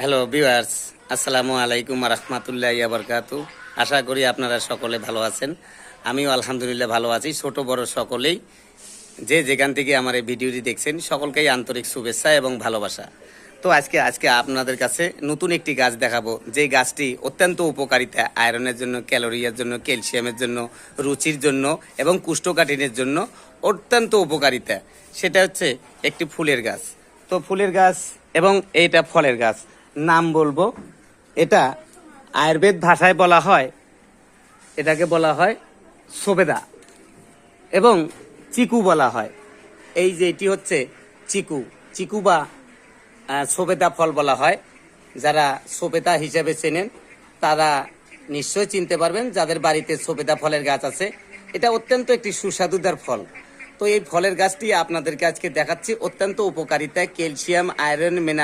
Hello viewers, আসসালামু আলাইকুম রহমতুল্লাহি বারকাতু। আশা করি আপনারা সকলে ভালো আছেন। আমিও আলহামদুলিল্লাহ ভালো আছি। ছোট বড় সকলেই যে যেখান থেকে আমার এই ভিডিওটি দেখছেন সকলকেই আন্তরিক শুভেচ্ছা এবং ভালোবাসা। তো আজকে আপনাদের কাছে নতুন একটি গাছ দেখাবো, যে গাছটি অত্যন্ত উপকারিতা আয়রনের জন্য, ক্যালোরিয়ার জন্য, ক্যালসিয়ামের জন্য, রুচির জন্য এবং কোষ্ঠকাঠিন্যের জন্য অত্যন্ত উপকারিতা। সেটা হচ্ছে একটি ফুলের গাছ। তো ফুলের গাছ এবং এইটা ফলের গাছ, নাম বলবো। এটা আয়ুর্বেদ ভাষায় বলা হয়, এটাকে বলা হয় সবেদা এবং চিকু বলা হয়। এই যে এটি হচ্ছে চিকু, চিকু বা সবেদা ফল বলা হয়। যারা সবেদা হিসেবে চেনেন তারা নিশ্চয় চিনতে পারবেন, যাদের বাড়িতে সবেদা ফলের গাছ আছে। এটা অত্যন্ত একটি সুস্বাদুদার ফল। তো এই ফলের গাছটি আপনাদেরকে আজকে দেখাচ্ছি। অত্যন্ত উপকারিতা, ক্যালসিয়াম, আয়রন, মিনারেল